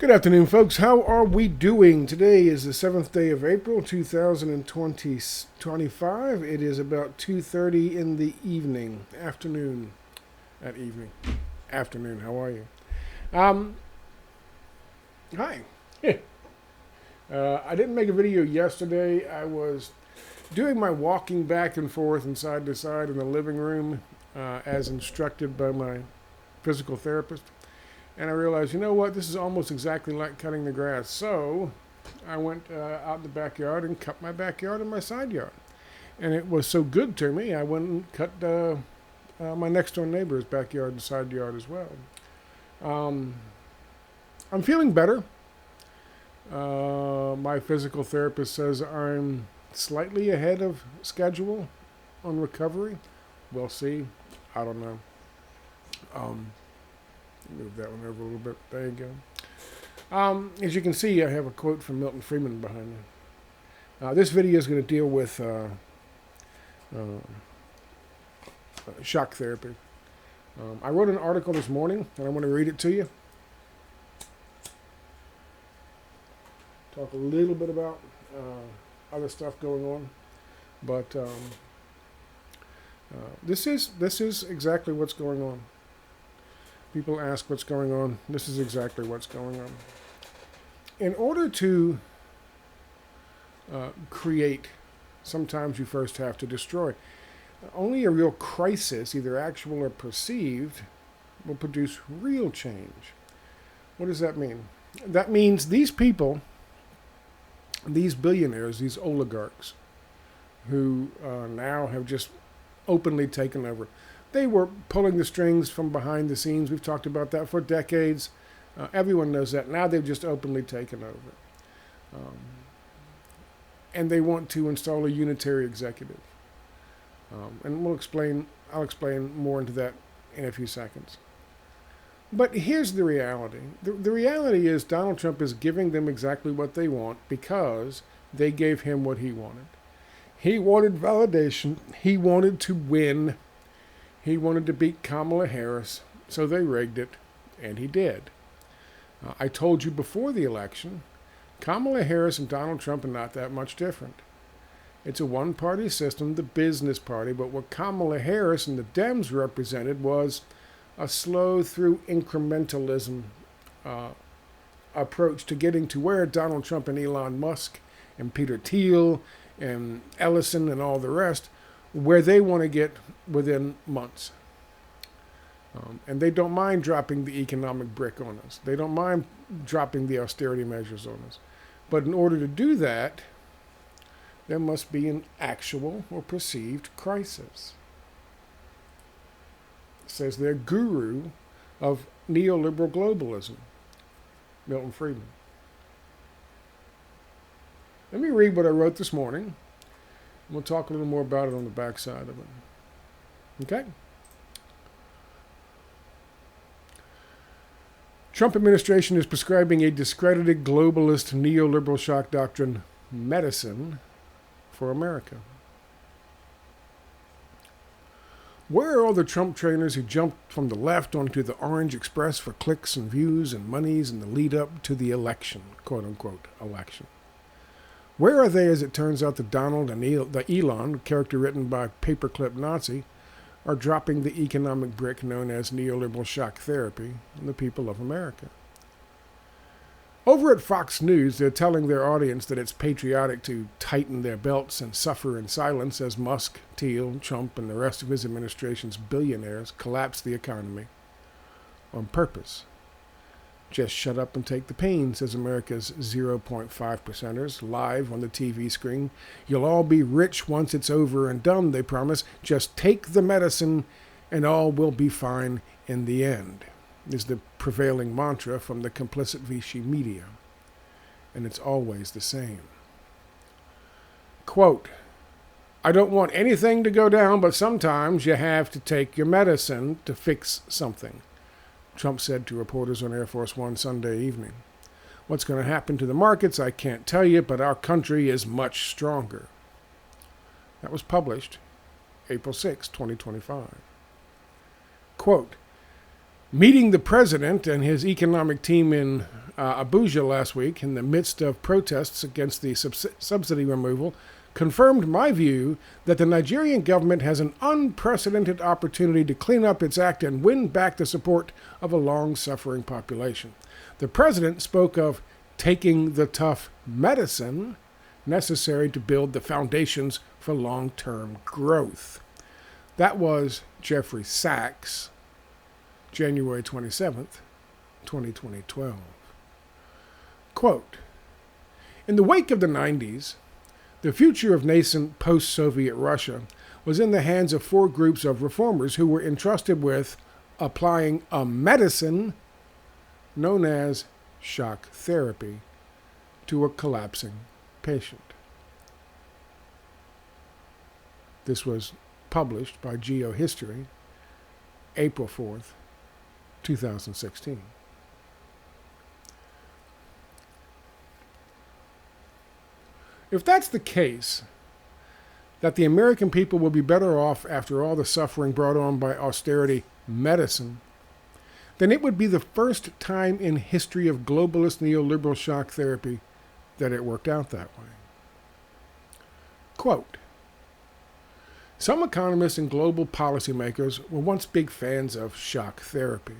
Good afternoon, folks. How are we doing? Today is the 7th day of April, 2025. It is about 2:30 in the evening. Afternoon. Afternoon. How are you? Hi. I didn't make a video yesterday. I was doing my walking back and forth and side to side in the living room as instructed by my physical therapist. And I realized, you know what, this is almost exactly like cutting the grass. So I went out in the backyard and cut my backyard and my side yard. And it was so good to me, I went and cut my next door neighbor's backyard and side yard as well. I'm feeling better. My physical therapist says I'm slightly ahead of schedule on recovery. We'll see. I don't know. Move that one over a little bit. There you go. As you can see, I have a quote from Milton Friedman behind me. This video is going to deal with shock therapy. I wrote an article this morning, and I want to read it to you. Talk a little bit about other stuff going on, but this is exactly what's going on. People ask what's going on. This is exactly what's going on. In order to create, sometimes you first have to destroy. Only a real crisis, either actual or perceived, will produce real change. What does that mean? That means these people, these billionaires, these oligarchs, who now have just openly taken over. They were pulling the strings from behind the scenes. We've talked about that for decades. Everyone knows that. Now they've just openly taken over. And they want to install a unitary executive. And I'll explain more into that in a few seconds. But here's the reality. The reality is Donald Trump is giving them exactly what they want because they gave him what he wanted. He wanted validation. He wanted to win. He wanted to beat Kamala Harris, so they rigged it, and he did. I told you before the election, Kamala Harris and Donald Trump are not that much different. It's a one-party system, the business party, but what Kamala Harris and the Dems represented was a slow-through incrementalism approach to getting to where Donald Trump and Elon Musk and Peter Thiel and Ellison and all the rest, where they want to get within months. And they don't mind dropping the economic brick on us. They don't mind dropping the austerity measures on us. But in order to do that, there must be an actual or perceived crisis. Says their guru of neoliberal globalism, Milton Friedman. Let me read what I wrote this morning. We'll talk a little more about it on the backside of it. Okay? Trump administration is prescribing a discredited globalist neoliberal shock doctrine medicine for America. Where are all the Trump trainers who jumped from the left onto the Orange Express for clicks and views and monies in the lead up to the election, quote unquote, election? Where are they, as it turns out, the Donald and the Elon, character written by Paperclip Nazi, are dropping the economic brick known as neoliberal shock therapy on the people of America? Over at Fox News, they're telling their audience that it's patriotic to tighten their belts and suffer in silence as Musk, Thiel, Trump, and the rest of his administration's billionaires collapse the economy on purpose. Just shut up and take the pain, says America's 0.5%ers, live on the TV screen. You'll all be rich once it's over and done, they promise. Just take the medicine and all will be fine in the end, is the prevailing mantra from the complicit Vichy media. And it's always the same. Quote, I don't want anything to go down, but sometimes you have to take your medicine to fix something, Trump said to reporters on Air Force One Sunday evening. What's going to happen to the markets, I can't tell you, but our country is much stronger. That was published April 6, 2025. Quote, Meeting the president and his economic team in Abuja last week in the midst of protests against the subsidy removal confirmed my view that the Nigerian government has an unprecedented opportunity to clean up its act and win back the support of a long-suffering population. The president spoke of taking the tough medicine necessary to build the foundations for long-term growth. That was Jeffrey Sachs, January 27th, 2012. Quote, in the wake of the 90s, the future of nascent post-Soviet Russia was in the hands of four groups of reformers who were entrusted with applying a medicine known as shock therapy to a collapsing patient. This was published by Geohistory, April 4th, 2016. If that's the case, that the American people will be better off after all the suffering brought on by austerity medicine, then it would be the first time in history of globalist neoliberal shock therapy that it worked out that way. Quote, some economists and global policymakers were once big fans of shock therapy,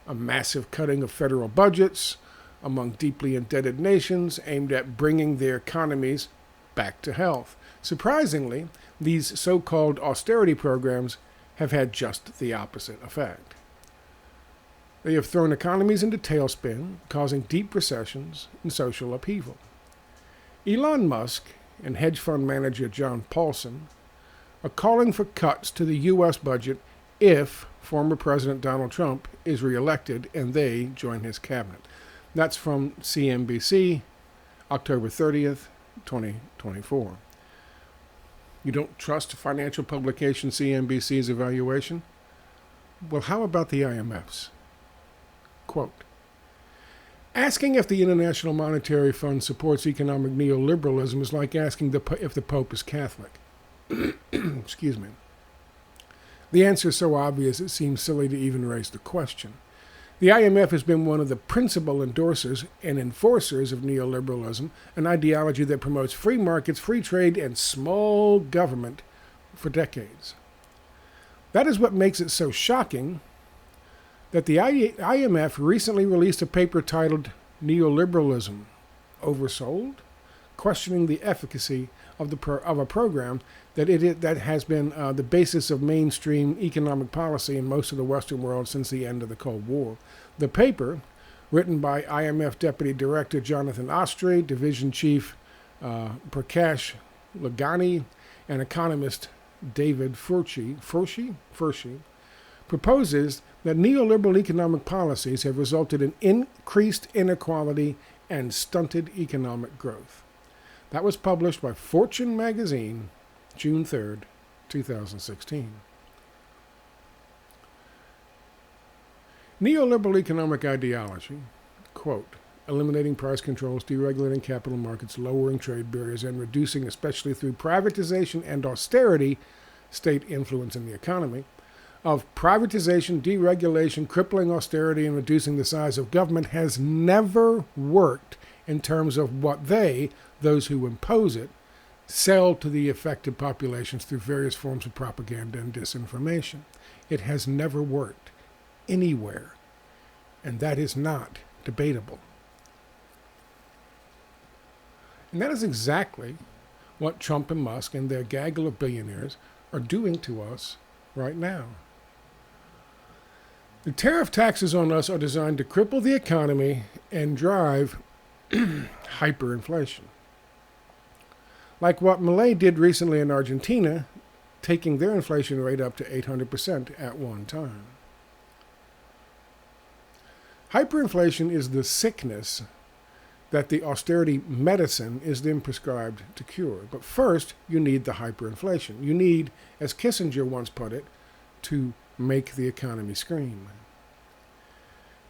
a massive cutting of federal budgets among deeply indebted nations aimed at bringing their economies back to health. Surprisingly, these so-called austerity programs have had just the opposite effect. They have thrown economies into tailspin, causing deep recessions and social upheaval. Elon Musk and hedge fund manager John Paulson are calling for cuts to the U.S. budget if former President Donald Trump is reelected and they join his cabinet. That's from CNBC, October 30th, 2024. You don't trust financial publication CNBC's evaluation? Well, how about the IMF's? Quote, asking if the International Monetary Fund supports economic neoliberalism is like asking if the Pope is Catholic. Excuse me. The answer is so obvious it seems silly to even raise the question. The IMF has been one of the principal endorsers and enforcers of neoliberalism, an ideology that promotes free markets, free trade, and small government for decades. That is what makes it so shocking that the IMF recently released a paper titled Neoliberalism, Oversold? Questioning the efficacy of a program that has been the basis of mainstream economic policy in most of the Western world since the end of the Cold War. The paper, written by IMF Deputy Director Jonathan Ostry, Division Chief Prakash Lagani, and economist David Furchi, proposes that neoliberal economic policies have resulted in increased inequality and stunted economic growth. That was published by Fortune magazine, June 3rd, 2016. Neoliberal economic ideology, quote, eliminating price controls, deregulating capital markets, lowering trade barriers, and reducing, especially through privatization and austerity, state influence in the economy, of privatization, deregulation, crippling austerity, and reducing the size of government has never worked in terms of what those who impose it, sell to the affected populations through various forms of propaganda and disinformation. It has never worked anywhere, and that is not debatable. And that is exactly what Trump and Musk and their gaggle of billionaires are doing to us right now. The tariff taxes on us are designed to cripple the economy and drive hyperinflation. Like what Milei did recently in Argentina, taking their inflation rate up to 800% at one time. Hyperinflation is the sickness that the austerity medicine is then prescribed to cure. But first, you need the hyperinflation. You need, as Kissinger once put it, to make the economy scream.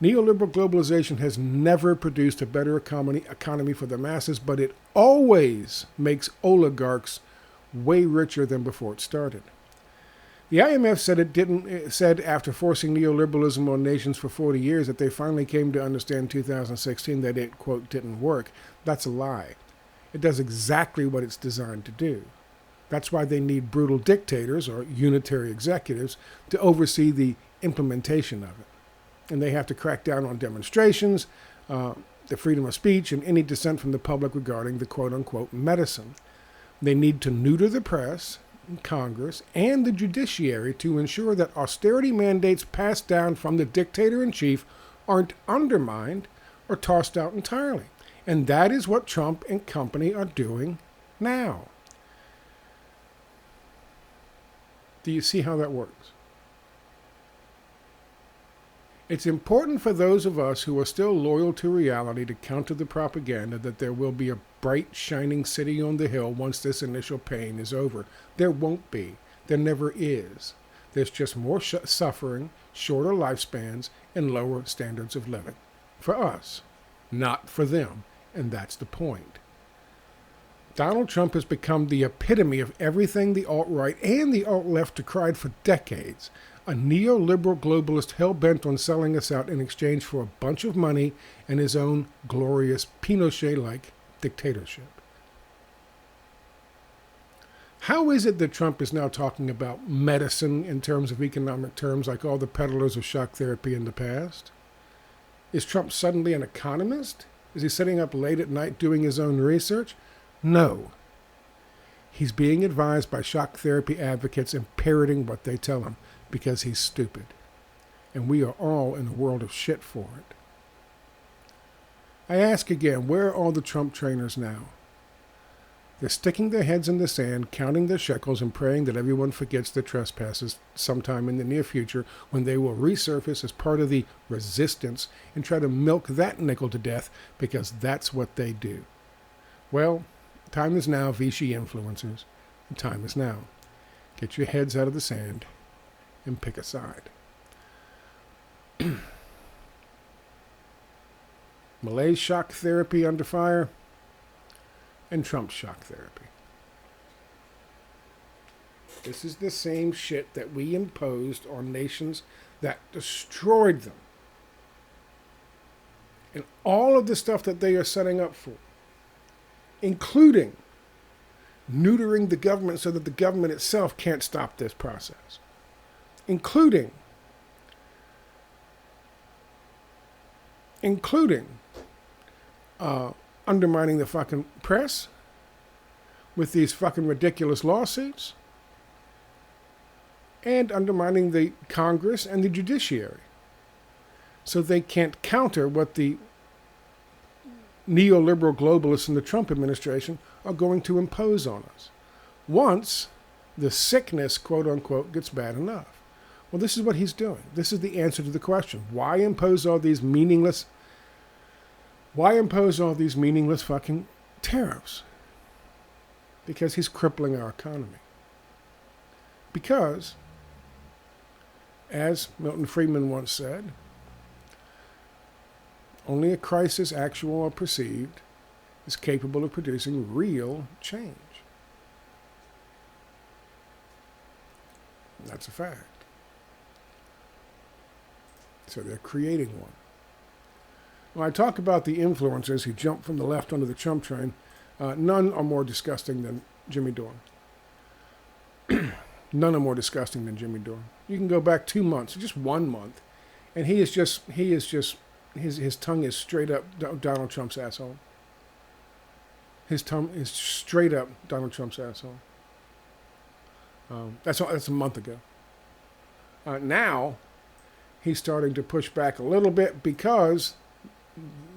Neoliberal globalization has never produced a better economy for the masses, but it always makes oligarchs way richer than before it started. The IMF said after forcing neoliberalism on nations for 40 years that they finally came to understand in 2016 that it, quote, didn't work. That's a lie. It does exactly what it's designed to do. That's why they need brutal dictators or unitary executives to oversee the implementation of it. And they have to crack down on demonstrations, the freedom of speech, and any dissent from the public regarding the quote-unquote medicine. They need to neuter the press, Congress, and the judiciary to ensure that austerity mandates passed down from the dictator-in-chief aren't undermined or tossed out entirely. And that is what Trump and company are doing now. Do you see how that works? It's important for those of us who are still loyal to reality to counter the propaganda that there will be a bright, shining city on the hill once this initial pain is over. There won't be. There never is. There's just more suffering, shorter lifespans, and lower standards of living. For us, not for them. And that's the point. Donald Trump has become the epitome of everything the alt-right and the alt-left decried for decades. A neoliberal globalist hell-bent on selling us out in exchange for a bunch of money and his own glorious Pinochet-like dictatorship. How is it that Trump is now talking about medicine in terms of economic terms like all the peddlers of shock therapy in the past? Is Trump suddenly an economist? Is he sitting up late at night doing his own research? No. He's being advised by shock therapy advocates and parroting what they tell him because he's stupid. And we are all in a world of shit for it. I ask again, where are all the Trump trainers now? They're sticking their heads in the sand, counting their shekels, and praying that everyone forgets their trespasses sometime in the near future when they will resurface as part of the resistance and try to milk that nickel to death because that's what they do. Well, time is now, Vichy influencers. The time is now. Get your heads out of the sand and pick a side. Malay's shock therapy under fire, and Trump's shock therapy. This is the same shit that we imposed on nations that destroyed them. And all of the stuff that they are setting up for, including neutering the government so that the government itself can't stop this process, including undermining the fucking press with these fucking ridiculous lawsuits, and undermining the Congress and the judiciary so they can't counter what the neoliberal globalists in the Trump administration are going to impose on us once the sickness, quote unquote, gets bad enough. Well, this is what he's doing. This is the answer to the question. Why impose all these meaningless fucking tariffs? Because he's crippling our economy. Because, as Milton Friedman once said, only a crisis, actual or perceived, is capable of producing real change. That's a fact. So they're creating one. When I talk about the influencers who jump from the left onto the Trump train, none are more disgusting than Jimmy Dore. None are more disgusting than Jimmy Dore. You can go back 2 months, just 1 month, and his tongue is straight up Donald Trump's asshole. His tongue is straight up Donald Trump's asshole. That's a month ago. Now, he's starting to push back a little bit because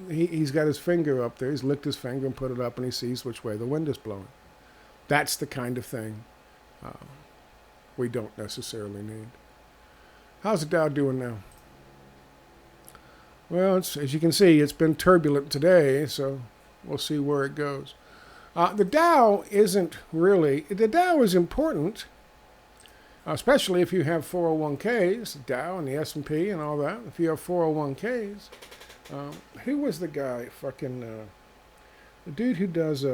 he's got his finger up there. He's licked his finger and put it up, and he sees which way the wind is blowing. That's the kind of thing we don't necessarily need. How's the Dow doing now? Well, as you can see, it's been turbulent today, so we'll see where it goes. The Dow is important, especially if you have 401ks, the Dow and the S&P and all that. If you have 401ks, who was the guy? The dude who does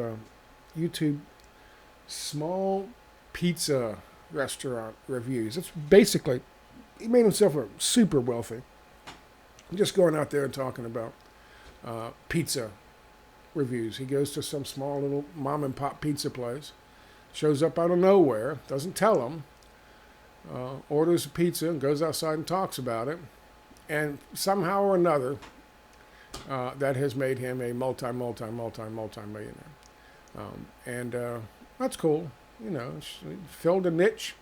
YouTube small pizza. restaurant reviews. It's basically, he made himself a super wealthy. Just going out there and talking about pizza reviews. He goes to some small little mom and pop pizza place, shows up out of nowhere, doesn't tell them, orders a pizza and goes outside and talks about it. And somehow or another, that has made him a multi-millionaire. And that's cool. You know, he filled a niche.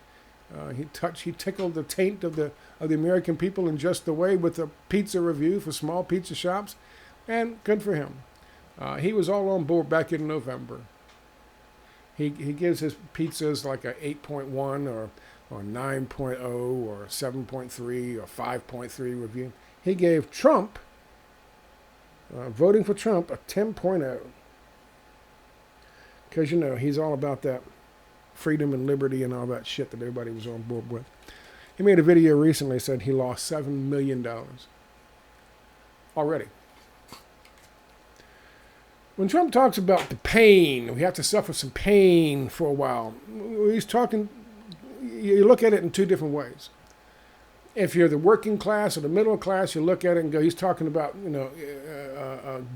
He tickled the taint of the American people in just the way with a pizza review for small pizza shops, and good for him. He was all on board back in November. He gives his pizzas like a 8.1 or 9.0 or 7.3 or 5.3 review. He gave Trump, voting for Trump, a 10.0. Because, you know, he's all about that freedom and liberty and all that shit that everybody was on board with. He made a video recently, said he lost $7 million already. When Trump talks about the pain, we have to suffer some pain for a while, he's talking, you look at it in two different ways. If you're the working class or the middle class, you look at it and go, he's talking about, you know,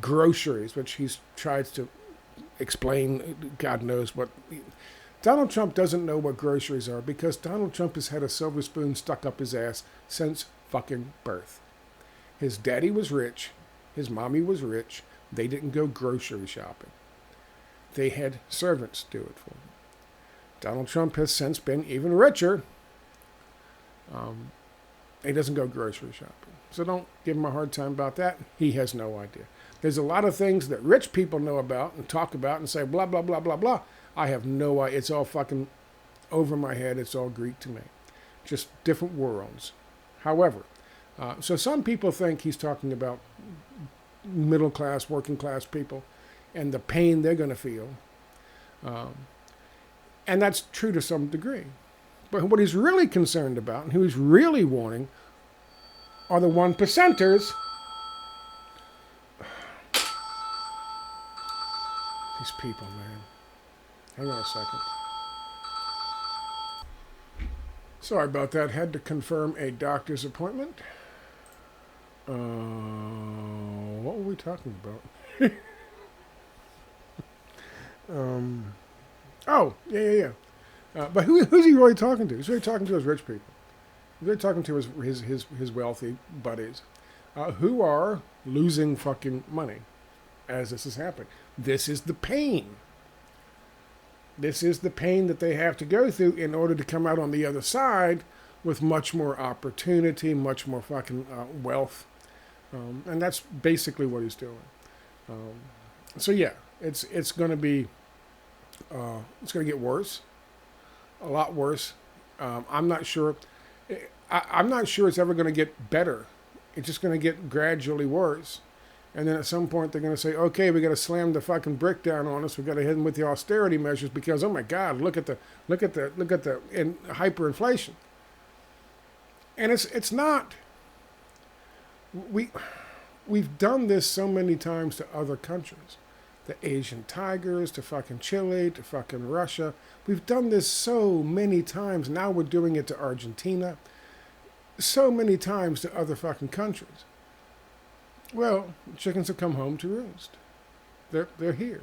groceries, which he's tried to explain, God knows what. Donald Trump doesn't know what groceries are because Donald Trump has had a silver spoon stuck up his ass since fucking birth. His daddy was rich. His mommy was rich. They didn't go grocery shopping. They had servants do it for them. Donald Trump has since been even richer. He doesn't go grocery shopping. So don't give him a hard time about that. He has no idea. There's a lot of things that rich people know about and talk about and say blah, blah, blah, blah, blah. I have no idea. It's all fucking over my head. It's all Greek to me. Just different worlds. However, so some people think he's talking about middle class, working class people and the pain they're going to feel. And that's true to some degree. But what he's really concerned about and who he's really warning are the 1%ers. These people, man. Hang on a second. Sorry about that. Had to confirm a doctor's appointment. What were we talking about? Yeah. But who's he really talking to? He's really talking to his rich people. He's really talking to his wealthy buddies who are losing fucking money as this is happening. This is the pain. This is the pain that they have to go through in order to come out on the other side with much more opportunity, much more fucking wealth. And that's basically what he's doing. So yeah, it's going to be, it's going to get worse, a lot worse. I'm not sure. I'm not sure it's ever going to get better. It's just going to get gradually worse. And then at some point they're going to say, okay, we got to slam the fucking brick down on us. We got to hit them with the austerity measures because, oh my God, look at the hyperinflation. And it's not. We've done this so many times to other countries, the Asian tigers, to fucking Chile, to fucking Russia. We've done this so many times. Now we're doing it to Argentina. So many times to other fucking countries. Well, chickens have come home to roost. They're here.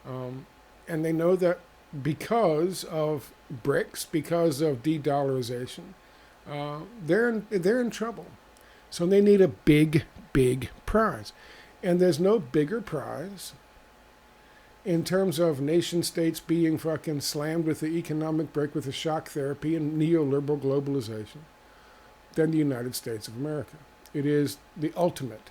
And they know that because of BRICS, because of de-dollarization, they're in trouble. So they need a big, big prize. And there's no bigger prize in terms of nation states being fucking slammed with the economic brick with the shock therapy and neoliberal globalization than the United States of America. It is the ultimate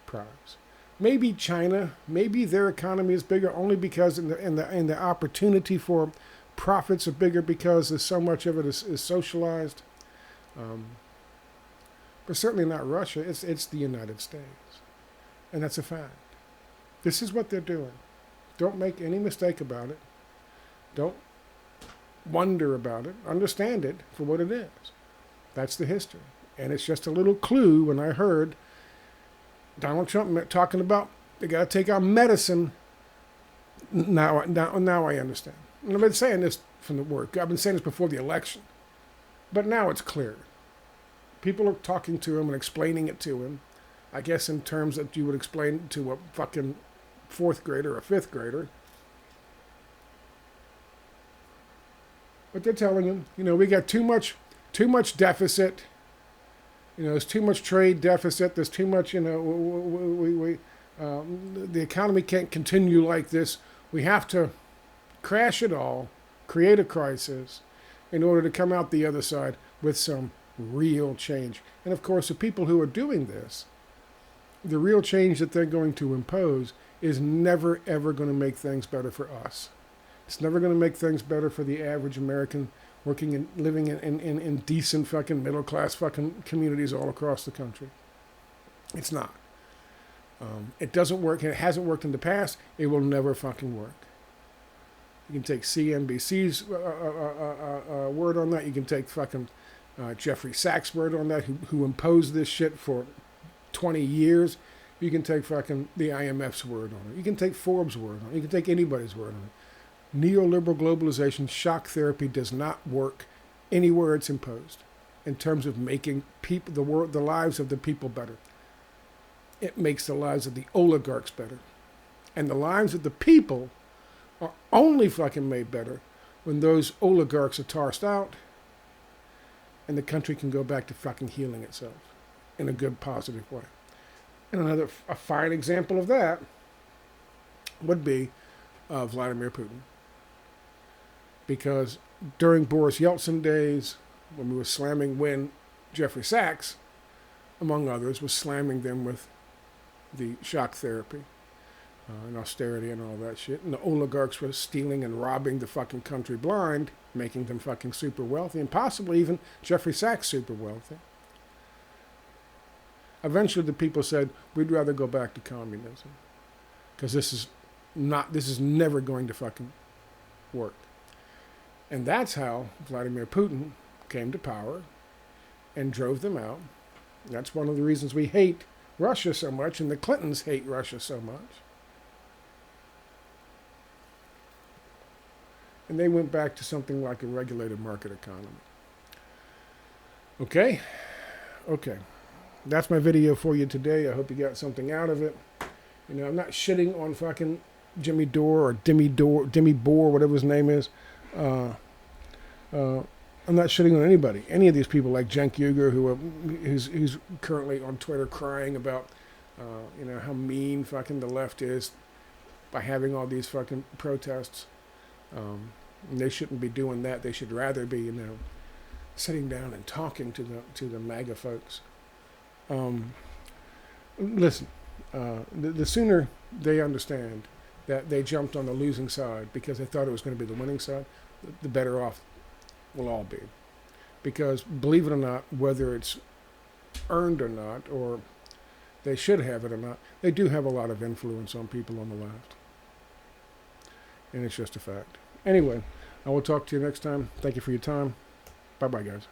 prize. Maybe China, maybe their economy is bigger only because in the opportunity for profits are bigger because there's so much of it is socialized. But certainly not Russia. It's the United States. And that's a fact. This is what they're doing. Don't make any mistake about it. Don't wonder about it. Understand it for what it is. That's the history. And it's just a little clue when I heard Donald Trump talking about they got to take our medicine. Now I understand. And I've been saying this from the word. I've been saying this before the election, but now it's clear. People are talking to him and explaining it to him, I guess in terms that you would explain to a fucking 4th grader or 5th grader. But they're telling him, we got too much deficit. There's too much trade deficit. There's too much, the economy can't continue like this. We have to crash it all, create a crisis, in order to come out the other side with some real change. And of course, the people who are doing this, the real change that they're going to impose is never, ever going to make things better for us. It's never going to make things better for the average American working and living in decent fucking middle class fucking communities all across the country. It's not. It doesn't work. It hasn't worked in the past. It will never fucking work. You can take CNBC's word on that. You can take fucking Jeffrey Sachs' word on that, who imposed this shit for 20 years. You can take fucking the IMF's word on it. You can take Forbes' word on it. You can take anybody's word on it. Neoliberal globalization, shock therapy does not work anywhere it's imposed in terms of making people, the lives of the people better. It makes the lives of the oligarchs better. And the lives of the people are only fucking made better when those oligarchs are tossed out and the country can go back to fucking healing itself in a good, positive way. And a fine example of that would be Vladimir Putin. Because during Boris Yeltsin days, when Jeffrey Sachs, among others, was slamming them with the shock therapy and austerity and all that shit, and the oligarchs were stealing and robbing the fucking country blind, making them fucking super wealthy, and possibly even Jeffrey Sachs super wealthy. Eventually the people said, we'd rather go back to communism, because this is never going to fucking work. And that's how Vladimir Putin came to power and drove them out. That's one of the reasons we hate Russia so much, and the Clintons hate Russia so much. And they went back to something like a regulated market economy. Okay? Okay. That's my video for you today. I hope you got something out of it. I'm not shitting on fucking Jimmy Dore or Demi Boer, whatever his name is. I'm not shitting on anybody. Any of these people like Cenk Uygur, who's currently on Twitter crying about, how mean fucking the left is by having all these fucking protests. And they shouldn't be doing that. They should rather be, sitting down and talking to the MAGA folks. Listen, the sooner they understand that they jumped on the losing side because they thought it was going to be the winning side, the better off we'll all be. Because believe it or not, whether it's earned or not, or they should have it or not, they do have a lot of influence on people on the left. And it's just a fact. Anyway, I will talk to you next time. Thank you for your time. Bye-bye, guys.